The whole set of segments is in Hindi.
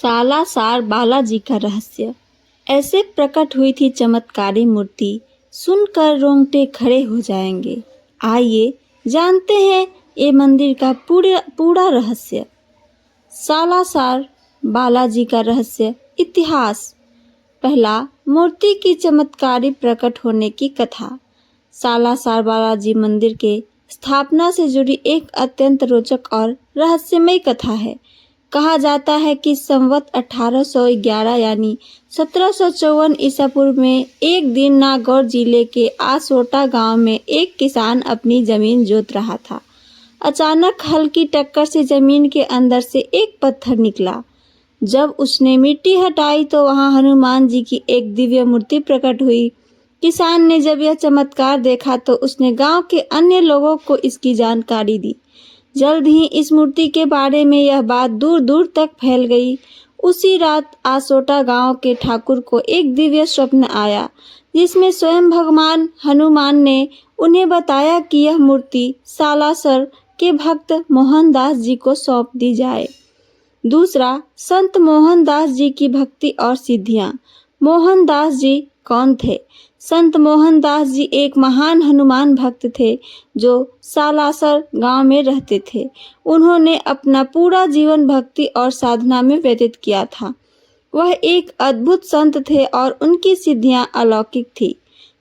सालासर बालाजी का रहस्य। ऐसे प्रकट हुई थी चमत्कारी मूर्ति, सुनकर रोंगटे खड़े हो जाएंगे। आइए जानते हैं ये मंदिर का पूरा रहस्य। सालासर बालाजी का रहस्य। इतिहास। पहला, मूर्ति की चमत्कारी प्रकट होने की कथा। सालासर बालाजी मंदिर के स्थापना से जुड़ी एक अत्यंत रोचक और रहस्यमय कथा है। कहा जाता है कि संवत 1811 यानी 1754 ईसा पूर्व में एक दिन नागौर जिले के आसोटा गांव में एक किसान अपनी जमीन जोत रहा था। अचानक हल्की टक्कर से जमीन के अंदर से एक पत्थर निकला। जब उसने मिट्टी हटाई तो वहां हनुमान जी की एक दिव्य मूर्ति प्रकट हुई। किसान ने जब यह चमत्कार देखा तो उसने गांव के अन्य लोगों को इसकी जानकारी दी। जल्द ही इस मूर्ति के बारे में यह बात दूर दूर तक फैल गई। उसी रात आसोटा गांव के ठाकुर को एक दिव्य स्वप्न आया, जिसमें स्वयं भगवान हनुमान ने उन्हें बताया कि यह मूर्ति सालासर के भक्त मोहनदास जी को सौंप दी जाए। दूसरा, संत मोहनदास जी की भक्ति और सिद्धियां। मोहनदास जी कौन थे? संत मोहनदास जी एक महान हनुमान भक्त थे जो सालासर गांव में रहते थे। उन्होंने अपना पूरा जीवन भक्ति और साधना में व्यतीत किया था। वह एक अद्भुत संत थे और उनकी सिद्धियां अलौकिक थी।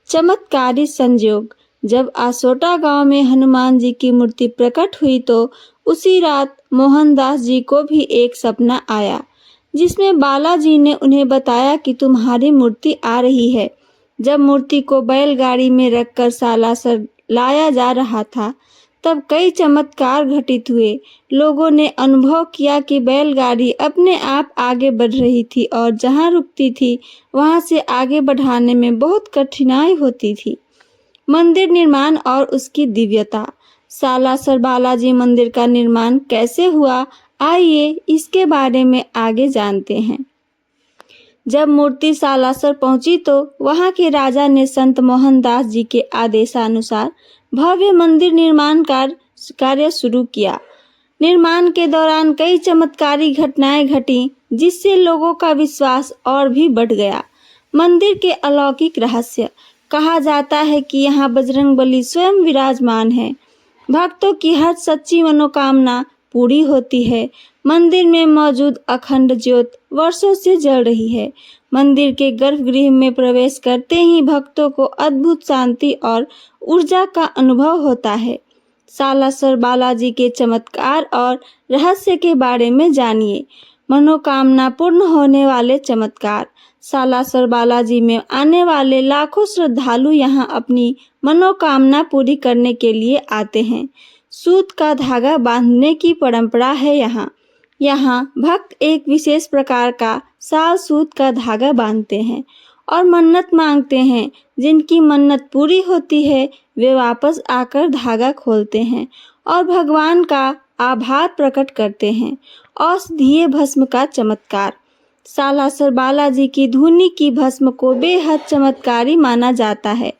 चमत्कारी संयोग। जब आसोटा गांव में हनुमान जी की मूर्ति प्रकट हुई तो उसी रात मोहनदास जी को भी एक सपना आया, जिसमें बालाजी ने उन्हें बताया कि तुम्हारी मूर्ति आ रही है। जब मूर्ति को बैलगाड़ी में रखकर सालासर लाया जा रहा था, तब कई चमत्कार घटित हुए। लोगों ने अनुभव किया कि बैलगाड़ी अपने आप आगे बढ़ रही थी और जहां रुकती थी वहां से आगे बढ़ाने में बहुत कठिनाई होती थी। मंदिर निर्माण और उसकी दिव्यता। सालासर बालाजी मंदिर का निर्माण कैसे हुआ, आइए इसके बारे में आगे जानते हैं। जब मूर्ति सालासर पहुंची तो वहां के राजा ने संत मोहनदास जी के आदेशानुसार भव्य मंदिर निर्माण कार्य शुरू किया। निर्माण के दौरान कई चमत्कारी घटनाएं घटी, जिससे लोगों का विश्वास और भी बढ़ गया। मंदिर के अलौकिक रहस्य। कहा जाता है कि यहाँ बजरंगबली स्वयं विराजमान है। भक्तों की हर सच्ची मनोकामना पूरी होती है। मंदिर में मौजूद अखंड ज्योत वर्षों से जल रही है। मंदिर के गर्भगृह में प्रवेश करते ही भक्तों को अद्भुत शांति और ऊर्जा का अनुभव होता है। सालासर बालाजी के चमत्कार और रहस्य के बारे में जानिए। मनोकामना पूर्ण होने वाले चमत्कार। सालासर बालाजी में आने वाले लाखों श्रद्धालु यहाँ अपनी मनोकामना पूरी करने के लिए आते हैं। सूत का धागा बांधने की परंपरा है यहाँ भक्त एक विशेष प्रकार का साल सूत का धागा बांधते हैं और मन्नत मांगते हैं। जिनकी मन्नत पूरी होती है वे वापस आकर धागा खोलते हैं और भगवान का आभार प्रकट करते हैं। औषधीय भस्म का चमत्कार। सालासर बालाजी की धूनी की भस्म को बेहद चमत्कारी माना जाता है।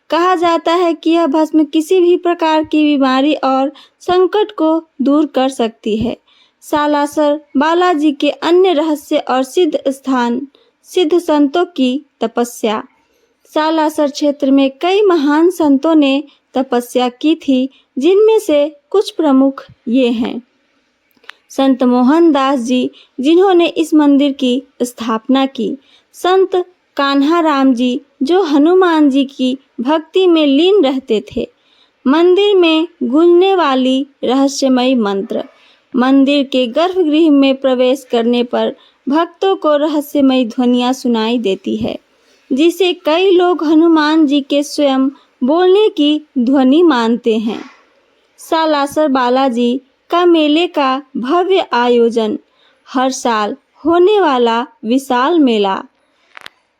कहा जाता है कि यह भस्म किसी भी प्रकार की बीमारी और संकट को दूर कर सकती है। सालासर बालाजी के अन्य रहस्य और सिद्ध संतों की तपस्या। सालासर क्षेत्र में कई महान संतों ने तपस्या की थी, जिनमें से कुछ प्रमुख ये हैं। संत मोहनदास जी, जिन्होंने इस मंदिर की स्थापना की। संत कान्हाराम जी, जो हनुमान जी की भक्ति में लीन रहते थे। मंदिर में गूंजने वाली रहस्यमयी मंत्र। मंदिर के गर्भगृह में प्रवेश करने पर भक्तों को रहस्यमयी ध्वनियां सुनाई देती है, जिसे कई लोग हनुमान जी के स्वयं बोलने की ध्वनि मानते हैं। सालासर बालाजी का मेले का भव्य आयोजन। हर साल होने वाला विशाल मेला।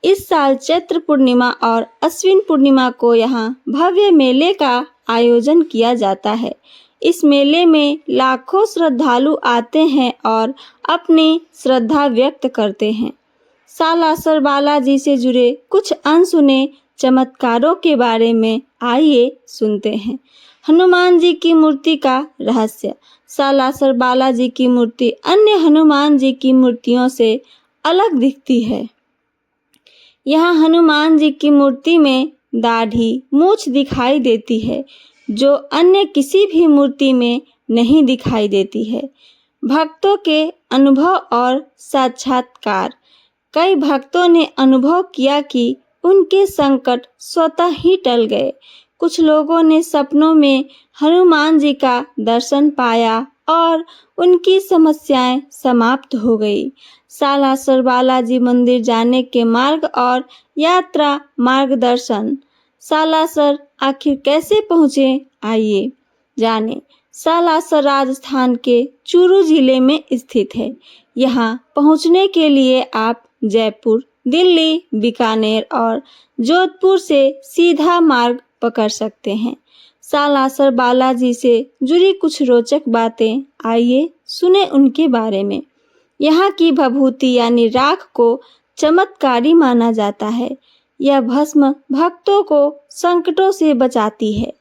इस साल चैत्र पूर्णिमा और अश्विन पूर्णिमा को यहाँ भव्य मेले का आयोजन किया जाता है। इस मेले में लाखों श्रद्धालु आते हैं और अपनी श्रद्धा व्यक्त करते हैं। सालासर बालाजी से जुड़े कुछ अनसुने चमत्कारों के बारे में आइए सुनते हैं। हनुमान जी की मूर्ति का रहस्य। सालासर बालाजी की मूर्ति अन्य हनुमान जी की मूर्तियों से अलग दिखती है। यहाँ हनुमान जी की मूर्ति में दाढ़ी, मूछ दिखाई देती है, जो अन्य किसी भी मूर्ति में नहीं दिखाई देती है। भक्तों के अनुभव और साक्षात्कार। कई भक्तों ने अनुभव किया कि उनके संकट स्वतः ही टल गए। कुछ लोगों ने सपनों में हनुमान जी का दर्शन पाया और उनकी समस्याएं समाप्त हो गई। सालासर बालाजी मंदिर जाने के मार्ग और यात्रा मार्गदर्शन। सालासर आखिर कैसे पहुँचे, आइए जानें। सालासर राजस्थान के चूरू जिले में स्थित है। यहाँ पहुँचने के लिए आप जयपुर, दिल्ली, बीकानेर और जोधपुर से सीधा मार्ग पकड़ सकते हैं। सालासर बालाजी से जुड़ी कुछ रोचक बातें, आइए सुने उनके बारे में। यहाँ की भभूति यानी राख को चमत्कारी माना जाता है। यह भस्म भक्तों को संकटों से बचाती है।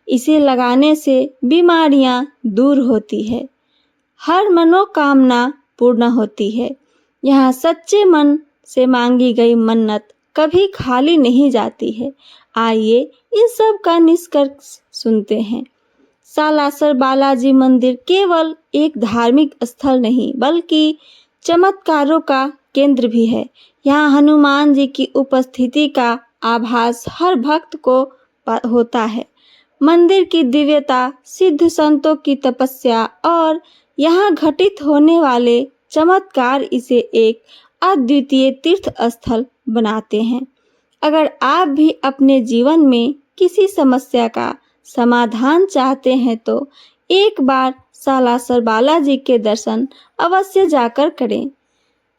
इसे लगाने से बीमारियां दूर होती है, हर मनोकामना पूर्ण होती है। यहाँ सच्चे मन से मांगी गई मन्नत कभी खाली नहीं जाती है। आइए इन सब का निष्कर्ष सुनते हैं। सालासर बालाजी मंदिर केवल एक धार्मिक स्थल नहीं, बल्कि चमत्कारों का केंद्र भी है। यहाँ हनुमान जी की उपस्थिति का आभास हर भक्त को होता है। मंदिर की दिव्यता, सिद्ध संतों की तपस्या और यहाँ घटित होने वाले चमत्कार इसे एक अद्वितीय तीर्थ स्थल बनाते हैं। अगर आप भी अपने जीवन में किसी समस्या का समाधान चाहते हैं तो एक बार सालासर बालाजी के दर्शन अवश्य जाकर करें।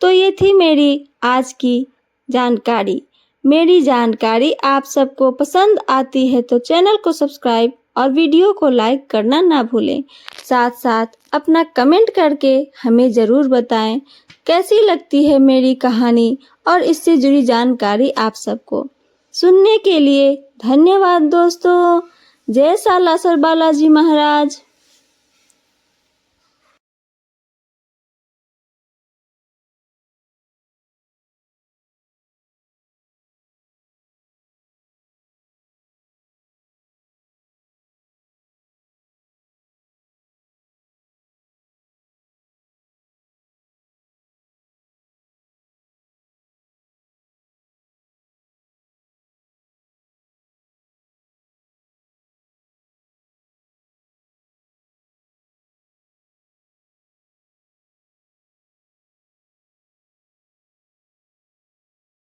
तो ये थी मेरी आज की जानकारी। मेरी जानकारी आप सबको पसंद आती है तो चैनल को सब्सक्राइब और वीडियो को लाइक करना ना भूलें। साथ साथ अपना कमेंट करके हमें ज़रूर बताएं कैसी लगती है मेरी कहानी और इससे जुड़ी जानकारी। आप सबको सुनने के लिए धन्यवाद दोस्तों। जय सालासर बालाजी महाराज।